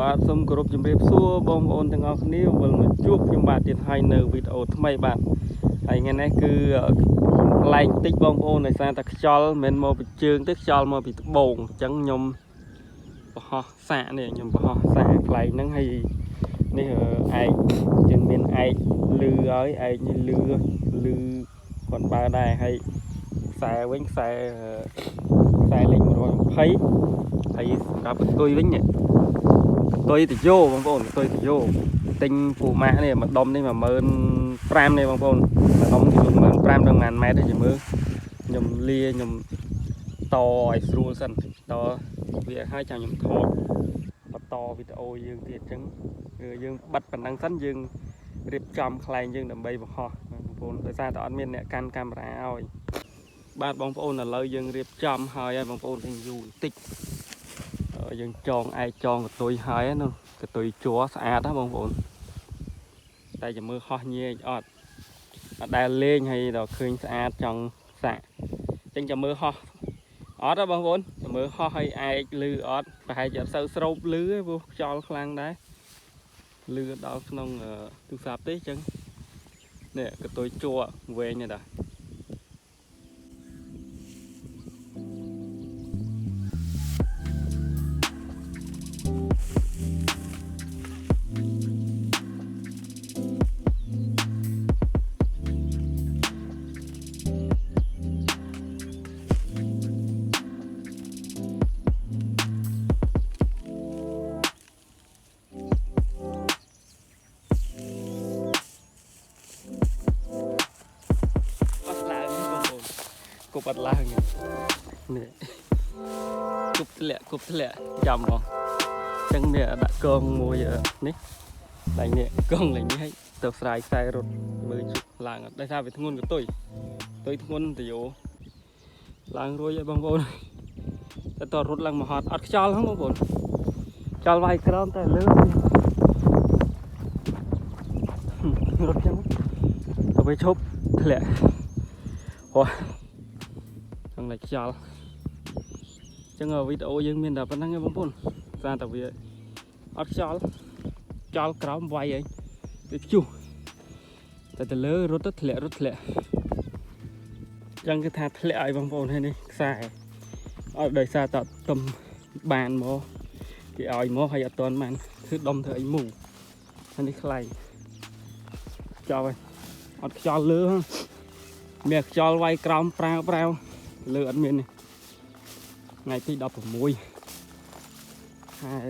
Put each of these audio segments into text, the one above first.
បាទសូមគោរពជំរាបសួរបងប្អូនទាំងអស់គ្នាវិលមកជួបខ្ញុំបាទទៀតហើយនៅវីដេអូថ្មីបាទហើយថ្ងៃនេះគឺកន្លែងតិចបងប្អូនដោយសារតែខ្យល់មិនមកពីជើងទេខ្យល់មកពីត្បូងអញ្ចឹងខ្ញុំបរោះសាកនេះខ្ញុំបរោះសាកកន្លែងហ្នឹងហើយនេះឯកជាងមានឯកលឺហើយឯកនេះលឺគាត់បើដែរហើយខ្សែវិញខ្សែលេខ120ហើយសម្រាប់បន្ទុយវិញនេះកតុយទៅយោបងប្អូនកតុយទៅយោទិញពូម៉ាក់នេះមួយដុំនេះ15000នេះបងប្អូនមួយដុំគឺ15000ដល់10000ម៉ែត្រទេជិះមើលខ្ញុំលាខ្ញុំតឲ្យស្រួលសិនតវាឲ្យចាំខ្ញុំថតបន្តវីដេអូយើងទៀតអញ្ចឹងយើងបិទប៉ុណ្ណឹងសិនយើងរៀបចំខ្លែងយើងដើម្បីបង្ហោះបងប្អូនដោយសារតែអត់មានអ្នកកាន់កាមេរ៉ាឲ្យបាទបងប្អូនឥឡូវយើងរៀបចំហើយបងប្អូនទាំងយូរបន្តិចយើងចងឯកចងកតុយហើយកតុយជ័រស្អាតណាបងប្អូនតែចាំមើលហោះញែកអត់ដែលលេងហើយដល់ឃើញស្អាតចង់សាក់អញ្ចឹងចាំមើលហោះអត់ណាបងប្អូនចាំមើលហោះឲ្យឯកលឺអត់ប្រហែលជាអត់សូវស្រូបលឺទេព្រោះខ្យល់ខ្លាំងដែរលឺដល់ក្នុងទូរស័ព្ទទេអញ្ចឹងនេះកតុយជ័រវែងនេះតាគប់អត់ឡើងនេះគប់ធ្លាក់ចាំបងអញ្ចឹងនេះដាក់កងមួយនេះឡើងនេះកងឡើងនេះឲ្យទៅស្រាយខ្សែរត់មើលជិះឡើងអត់ដោយសារវាធ្ងន់កតុយធ្ងន់ទៅយោឡើងរួចហើយបងប្អូនតែតរត់ឡើងមកហត់អត់ខ្យល់ហ្នឹងបងប្អូនខ្យល់វាយក្រោមតែលើរត់ចឹងទៅវាឈប់ធ្លាក់អូចង់តែខ្យល់អញ្ចឹងវីដេអូយើងមានតែប៉ុណ្្នឹងឯងបងប្អូនសារតែវាអត់ខ្យល់ក្រោមវាយឯងវាព្យុះតែទៅលើរត់ទៅធ្លាក់អញ្ចឹងគឺថាធ្លាក់ឲ្យបងប្អូនហើយនេះខ្សែអត់ដោយសារតែទំបានមកគេឲ្យមកហើយអត់ទាន់បានគឺដុំធ្វើអីមូហើយនេះខ្លែងចោលហើយអត់ខ្យល់លើមានខ្យល់វាយក្រោមប្រាវលើអត់មាននេះថ្ងៃទី16ហើយ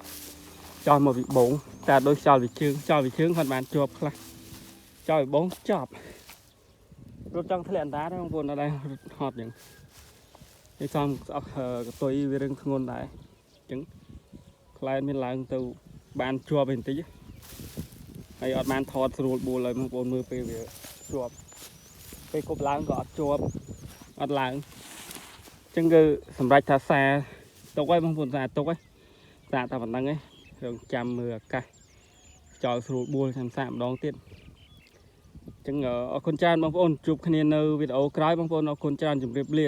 1ចោលមកវិបងតែដូចចោលវិជើងគាត់បានជាប់ខ្លះចោលវិបងចប់រត់ចង់ធ្លាក់អណ្ដាតបងប្អូនអត់ដែរហត់ចឹងនេះសំអស់កតុយវារឹងធ្ងន់ដែរអញ្ចឹងខ្លែងមានឡើងទៅបានជាប់បន្តិចហើយអត់បានថតស្រួលបួលឲ្យបងប្អូនមើលពេលវាជាប់ពេលគប់ឡើងក៏អត់ជាប់អត់ឡើងអញ្ចឹងគឺសម្រាប់ថាសាទុកឲ្យបងប្អូនសាទុកឲ្យសាតែប៉ុណ្្នឹងឯងរងចាំមើលអាកាសចោលស្រួលបួលចាំសាម្ដងទៀតអញ្ចឹងអរគុណច្រើនបងប្អូនជួបគ្នានៅវីដេអូក្រោយបងប្អូនអរគុណច្រើនជម្រាបលា